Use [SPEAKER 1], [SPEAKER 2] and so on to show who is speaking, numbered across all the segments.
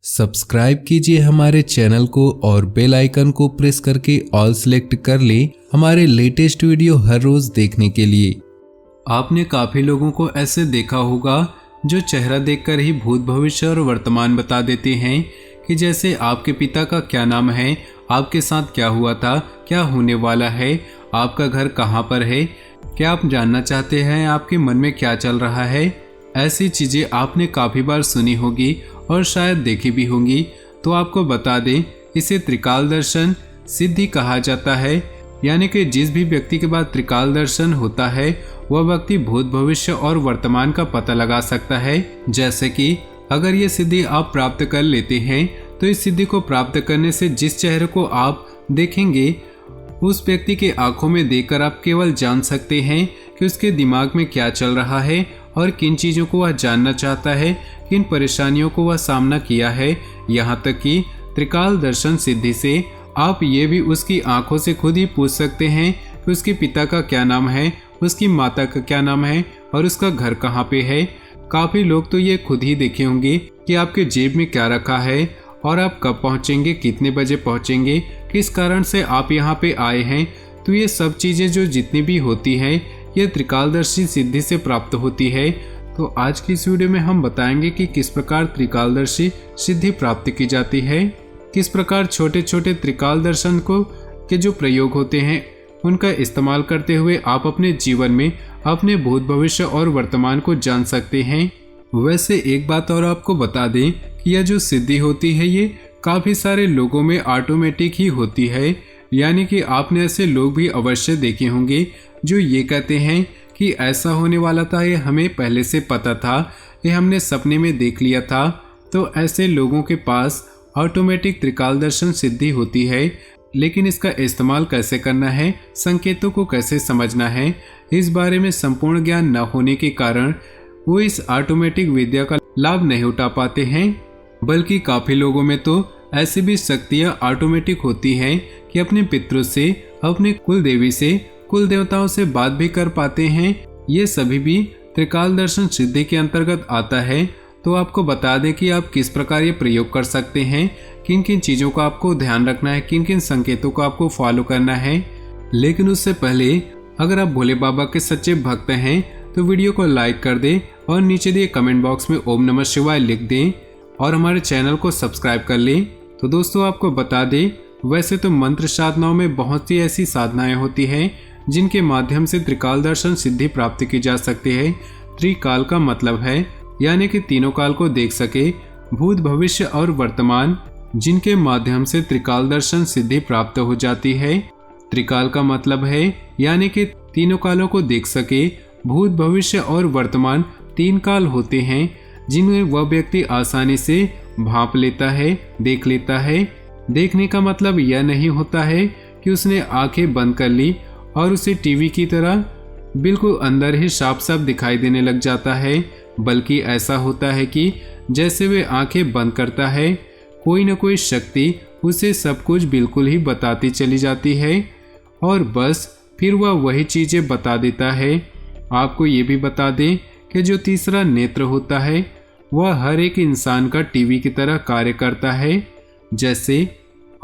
[SPEAKER 1] Subscribe कीजिए हमारे channel को और बेल आइकन को प्रेस करके ऑल सेलेक्ट कर ले हमारे लेटेस्ट वीडियो हर रोज देखने के लिए। आपने काफी लोगों को ऐसे देखा होगा जो चेहरा देखकर ही भूत भविष्य और वर्तमान बता देते हैं कि जैसे आपके पिता का क्या नाम है, आपके साथ क्या हुआ था, क्या होने वाला है, आपका घर कहाँ पर है, क्या आप जानना चाहते हैं, आपके मन में क्या चल रहा है। ऐसी चीजें आपने काफी बार सुनी होगी और शायद देखी भी होंगी। तो आपको बता दें, इसे त्रिकाल दर्शन सिद्धि कहा जाता है। यानी कि जिस भी व्यक्ति के बाद त्रिकाल दर्शन होता है वह व्यक्ति भूत भविष्य और वर्तमान का पता लगा सकता है। जैसे कि अगर ये सिद्धि आप प्राप्त कर लेते हैं तो इस सिद्धि को प्राप्त करने से जिस चेहरे को आप देखेंगे उस व्यक्ति के आंखों में देखकर आप केवल जान सकते हैं कि उसके दिमाग में क्या चल रहा है और किन चीज़ों को वह जानना चाहता है, किन परेशानियों को वह सामना किया है। यहाँ तक कि त्रिकाल दर्शन सिद्धि से आप ये भी उसकी आंखों से खुद ही पूछ सकते हैं कि उसके पिता का क्या नाम है, उसकी माता का क्या नाम है और उसका घर कहाँ पे है। काफ़ी लोग तो ये खुद ही देखे होंगे कि आपके जेब में क्या रखा है और आप कब पहुँचेंगे, कितने बजे पहुँचेंगे, किस कारण से आप यहाँ पे आए हैं। तो ये सब चीज़ें जो जितनी भी होती हैं ये त्रिकालदर्शी सिद्धि से प्राप्त होती है। तो आज की इस वीडियो में हम बताएंगे कि किस प्रकार त्रिकालदर्शी सिद्धि प्राप्त की जाती है, किस प्रकार छोटे छोटे त्रिकाल दर्शन को के जो प्रयोग होते हैं उनका इस्तेमाल करते हुए आप अपने जीवन में अपने भूत भविष्य और वर्तमान को जान सकते हैं। वैसे एक बात और आपको बता दें कि यह जो सिद्धि होती है ये काफ़ी सारे लोगों में ऑटोमेटिक ही होती है। यानी कि आपने ऐसे लोग भी अवश्य देखे होंगे जो ये कहते हैं कि ऐसा होने वाला था, ये हमें पहले से पता था, ये हमने सपने में देख लिया था। तो ऐसे लोगों के पास ऑटोमेटिक त्रिकाल दर्शन सिद्धि होती है। लेकिन इसका इस्तेमाल कैसे करना है, संकेतों को कैसे समझना है, इस बारे में संपूर्ण ज्ञान न होने के कारण वो इस ऑटोमेटिक विद्या का लाभ नहीं उठा पाते हैं। बल्कि काफ़ी लोगों में तो ऐसी भी शक्तियाँ ऑटोमेटिक होती हैं कि अपने पितरों से, अपने कुल देवी से, कुल देवताओं से बात भी कर पाते हैं। ये सभी भी त्रिकाल दर्शन सिद्धि के अंतर्गत आता है। तो आपको बता दें कि आप किस प्रकार ये प्रयोग कर सकते हैं, किन किन चीज़ों का आपको ध्यान रखना है, किन किन संकेतों को आपको फॉलो करना है। लेकिन उससे पहले अगर आप भोले बाबा के सच्चे भक्त हैं तो वीडियो को लाइक कर दें और नीचे दिए कमेंट बॉक्स में ओम नमः शिवाय लिख दें और हमारे चैनल को सब्सक्राइब कर लें। तो दोस्तों आपको बता दें, वैसे तो मंत्र साधनाओं में बहुत सी ऐसी साधनाएं होती हैं जिनके माध्यम से त्रिकाल दर्शन सिद्धि प्राप्त की जा सकती है। त्रिकाल का मतलब है यानी कि तीनों काल को देख सके, भूत भविष्य और वर्तमान, जिनके माध्यम से त्रिकाल दर्शन सिद्धि प्राप्त हो जाती है। त्रिकाल का मतलब है यानी कि तीनों कालों को देख सके, भूत भविष्य और वर्तमान तीन काल होते हैं जिनमें वह व्यक्ति आसानी से भांप लेता है, देख लेता है। देखने का मतलब यह नहीं होता है कि उसने आंखें बंद कर ली और उसे टीवी की तरह बिल्कुल अंदर ही साफ साफ दिखाई देने लग जाता है, बल्कि ऐसा होता है कि जैसे वे आंखें बंद करता है कोई न कोई शक्ति उसे सब कुछ बिल्कुल ही बताती चली जाती है और बस फिर वह वही चीज़ें बता देता है। आपको ये भी बता दें कि जो तीसरा नेत्र होता है वह हर एक इंसान का टीवी की तरह कार्य करता है। जैसे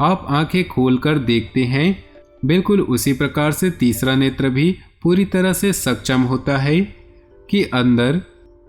[SPEAKER 1] आप आंखें खोलकर देखते हैं, बिल्कुल उसी प्रकार से तीसरा नेत्र भी पूरी तरह से सक्षम होता है कि अंदर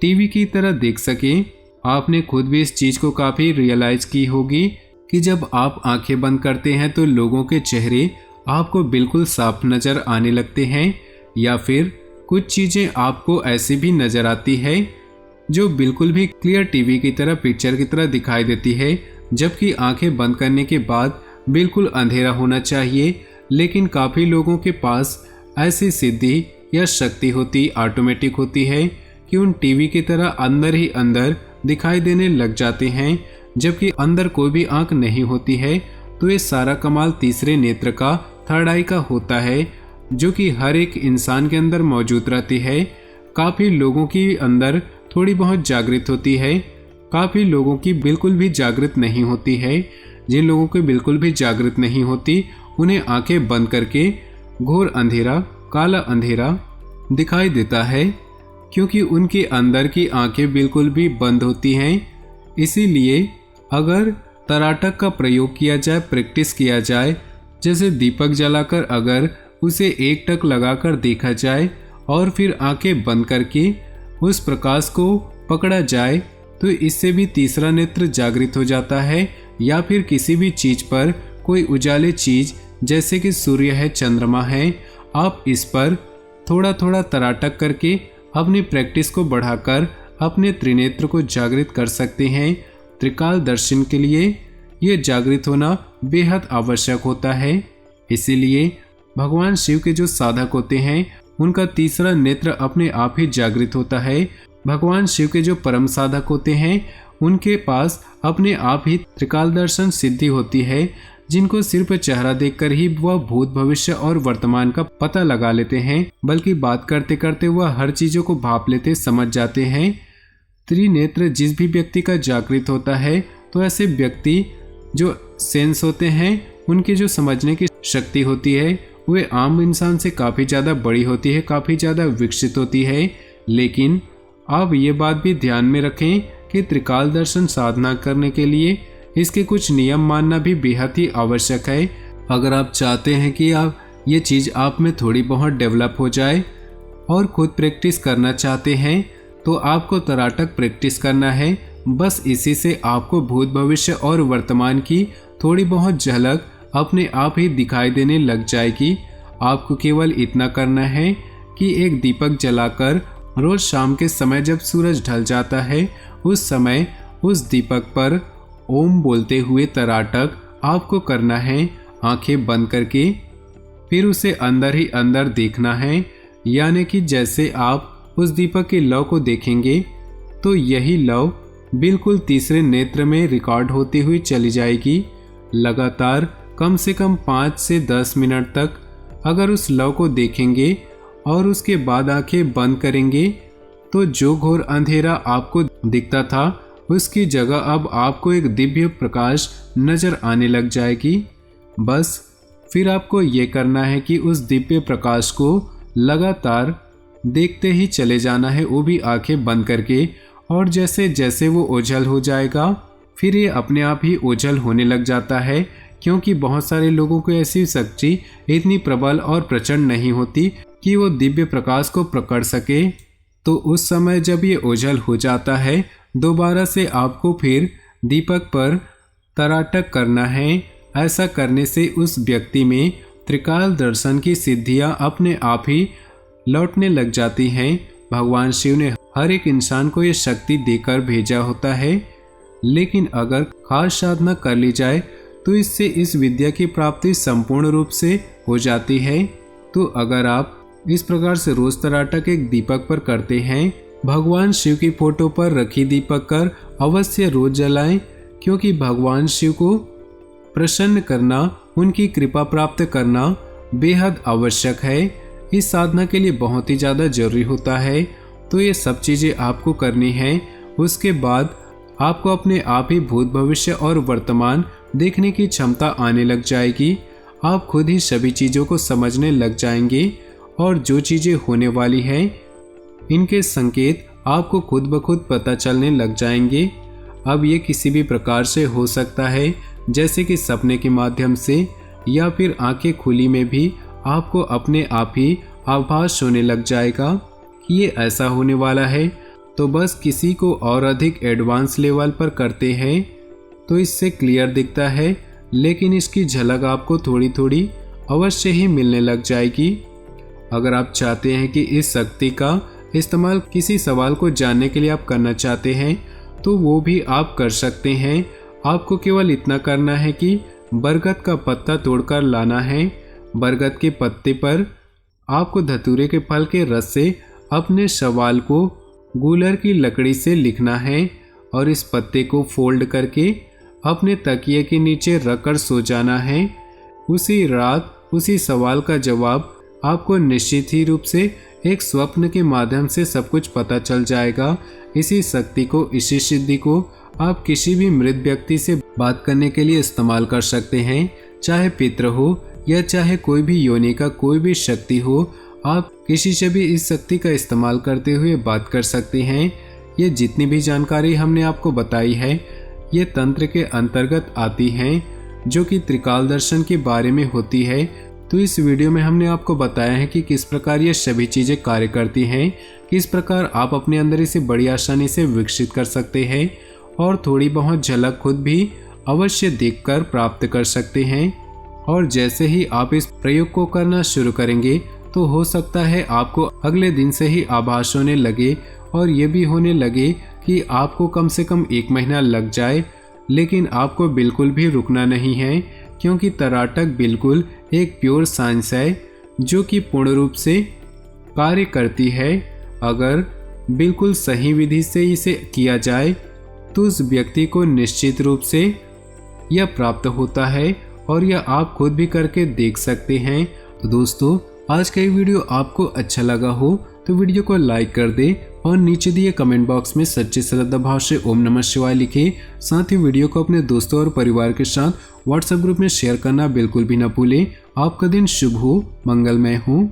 [SPEAKER 1] टीवी की तरह देख सके। आपने खुद भी इस चीज़ को काफ़ी रियलाइज की होगी कि जब आप आंखें बंद करते हैं तो लोगों के चेहरे आपको बिल्कुल साफ नज़र आने लगते हैं, या फिर कुछ चीज़ें आपको ऐसी भी नज़र आती है जो बिल्कुल भी क्लियर टीवी की तरह, पिक्चर की तरह दिखाई देती है, जबकि आंखें बंद करने के बाद बिल्कुल अंधेरा होना चाहिए। लेकिन काफ़ी लोगों के पास ऐसी सिद्धि या शक्ति होती ऑटोमेटिक होती है कि उन टीवी की तरह अंदर ही अंदर दिखाई देने लग जाते हैं, जबकि अंदर कोई भी आंख नहीं होती है। तो ये सारा कमाल तीसरे नेत्र का, थर्ड आई का होता है, जो कि हर एक इंसान के अंदर मौजूद रहती है। काफ़ी लोगों की अंदर थोड़ी बहुत जागृत होती है, काफ़ी लोगों की बिल्कुल भी जागृत नहीं होती है। जिन लोगों की बिल्कुल भी जागृत नहीं होती उन्हें आंखें बंद करके घोर अंधेरा, काला अंधेरा दिखाई देता है, क्योंकि उनके अंदर की आंखें बिल्कुल भी बंद होती हैं। इसीलिए अगर तराटक का प्रयोग किया जाए, प्रैक्टिस किया जाए, जैसे दीपक जलाकर अगर उसे एक टक लगाकर देखा जाए और फिर आंखें बंद करके उस प्रकाश को पकड़ा जाए, तो इससे भी तीसरा नेत्र जागृत हो जाता है। या फिर किसी भी चीज पर, कोई उजाले चीज जैसे कि सूर्य है, चंद्रमा है, आप इस पर थोड़ा थोड़ा तराटक करके अपनी प्रैक्टिस को बढ़ाकर अपने त्रिनेत्र को जागृत कर सकते हैं। त्रिकाल दर्शन के लिए ये जागृत होना बेहद आवश्यक होता है। इसीलिए भगवान शिव के जो साधक होते हैं उनका तीसरा नेत्र अपने आप ही जागृत होता है। भगवान शिव के जो परम साधक होते हैं उनके पास अपने आप ही त्रिकाल दर्शन सिद्धि होती है, जिनको सिर्फ चेहरा देखकर ही वह भूत, भविष्य और वर्तमान का पता लगा लेते हैं, बल्कि बात करते करते वह हर चीजों को भाप लेते, समझ जाते हैं। त्रिनेत्र जिस भी व्यक्ति का जागृत होता है, तो ऐसे व्यक्ति जो सेंस होते हैं, उनकी जो समझने की शक्ति होती है वे आम इंसान से काफ़ी ज़्यादा बड़ी होती है, काफ़ी ज़्यादा विकसित होती है। लेकिन आप ये बात भी ध्यान में रखें कि त्रिकाल दर्शन साधना करने के लिए इसके कुछ नियम मानना भी बेहद ही आवश्यक है। अगर आप चाहते हैं कि आप ये चीज़ आप में थोड़ी बहुत डेवलप हो जाए और खुद प्रैक्टिस करना चाहते हैं, तो आपको तराटक प्रैक्टिस करना है। बस इसी से आपको भूत, भविष्य और वर्तमान की थोड़ी बहुत झलक अपने आप ही दिखाई देने लग जाएगी। आपको केवल इतना करना है कि एक दीपक जलाकर रोज शाम के समय जब सूरज ढल जाता है, उस समय उस दीपक पर ओम बोलते हुए तराटक आपको करना है, आंखें बंद करके। फिर उसे अंदर ही अंदर देखना है, यानी कि जैसे आप उस दीपक के लौ को देखेंगे तो यही लौ बिल्कुल तीसरे नेत्र में रिकॉर्ड होती हुई चली जाएगी। लगातार कम से कम 5 से 10 मिनट तक अगर उस लौ को देखेंगे और उसके बाद आंखें बंद करेंगे, तो जो घोर अंधेरा आपको दिखता था उसकी जगह अब आपको एक दिव्य प्रकाश नजर आने लग जाएगी। बस फिर आपको ये करना है कि उस दिव्य प्रकाश को लगातार देखते ही चले जाना है, वो भी आंखें बंद करके। और जैसे जैसे वो ओझल हो जाएगा, फिर ये अपने आप ही ओझल होने लग जाता है, क्योंकि बहुत सारे लोगों को ऐसी शक्ति इतनी प्रबल और प्रचंड नहीं होती कि वो दिव्य प्रकाश को पकड़ सके। तो उस समय जब ये ओझल हो जाता है, दोबारा से आपको फिर दीपक पर तराटक करना है। ऐसा करने से उस व्यक्ति में त्रिकाल दर्शन की सिद्धियां अपने आप ही लौटने लग जाती हैं। भगवान शिव ने हर एक इंसान को ये शक्ति देकर भेजा होता है, लेकिन अगर खास साधना कर ली जाए तो इससे इस विद्या की प्राप्ति संपूर्ण रूप से हो जाती है। तो अगर आप इस प्रकार से रोज तराटक एक दीपक पर करते हैं, भगवान शिव की फोटो पर रखी दीपक कर अवश्य रोज जलाएं, क्योंकि भगवान शिव को प्रसन्न करना, उनकी कृपा प्राप्त करना बेहद आवश्यक है। इस साधना के लिए बहुत ही ज़्यादा जरूरी होता है। तो ये सब चीज़ें आपको करनी है। उसके बाद आपको अपने आप ही भूत, भविष्य और वर्तमान देखने की क्षमता आने लग जाएगी। आप खुद ही सभी चीज़ों को समझने लग जाएंगे और जो चीज़ें होने वाली हैं इनके संकेत आपको खुद ब खुद पता चलने लग जाएंगे। अब ये किसी भी प्रकार से हो सकता है, जैसे कि सपने के माध्यम से या फिर आंखें खुली में भी आपको अपने आप ही आभास होने लग जाएगा कि ये ऐसा होने वाला है। तो बस किसी को और अधिक एडवांस लेवल पर करते हैं तो इससे क्लियर दिखता है, लेकिन इसकी झलक आपको थोड़ी थोड़ी अवश्य ही मिलने लग जाएगी। अगर आप चाहते हैं कि इस शक्ति का इस्तेमाल किसी सवाल को जानने के लिए आप करना चाहते हैं, तो वो भी आप कर सकते हैं। आपको केवल इतना करना है कि बरगद का पत्ता तोड़कर लाना है। बरगद के पत्ते पर आपको धतूरे के फल के रस से अपने सवाल को गूलर की लकड़ी से लिखना है और इस पत्ते को फोल्ड करके अपने तकिए के नीचे रखकर सो जाना है। उसी रात उसी सवाल का जवाब आपको निश्चित ही रूप से एक स्वप्न के माध्यम से सब कुछ पता चल जाएगा। इसी शक्ति को, इसी सिद्धि को आप किसी भी मृत व्यक्ति से बात करने के लिए इस्तेमाल कर सकते हैं, चाहे पितृ हो या चाहे कोई भी योनि का कोई भी शक्ति हो। आप किसी से भी इस शक्ति का इस्तेमाल करते हुए बात कर सकते हैं। ये जितनी भी जानकारी हमने आपको बताई है, ये तंत्र के अंतर्गत आती हैं, जो कि त्रिकाल दर्शन के बारे में होती है। तो इस वीडियो में हमने आपको बताया है कि किस प्रकार ये सभी चीज़ें कार्य करती हैं, किस प्रकार आप अपने अंदर इसे बड़ी आसानी से विकसित कर सकते हैं और थोड़ी बहुत झलक खुद भी अवश्य देखकर प्राप्त कर सकते हैं। और जैसे ही आप इस प्रयोग को करना शुरू करेंगे तो हो सकता है आपको अगले दिन से ही आभास होने लगे और ये भी होने लगे कि आपको कम से कम 1 महीना लग जाए, लेकिन आपको बिल्कुल भी रुकना नहीं है, क्योंकि तराटक बिल्कुल एक प्योर साइंस है जो कि पूर्ण रूप से कार्य करती है। अगर बिल्कुल सही विधि से इसे किया जाए तो उस व्यक्ति को निश्चित रूप से यह प्राप्त होता है और यह आप खुद भी करके देख सकते हैं। तो दोस्तों, आज का ये वीडियो आपको अच्छा लगा हो तो वीडियो को लाइक कर दे और नीचे दिए कमेंट बॉक्स में सच्चे श्रद्धा भाव से ओम नमः शिवाय लिखे। साथ ही वीडियो को अपने दोस्तों और परिवार के साथ व्हाट्सएप ग्रुप में शेयर करना बिल्कुल भी न भूलें। आपका दिन शुभ हो, मंगलमय हो।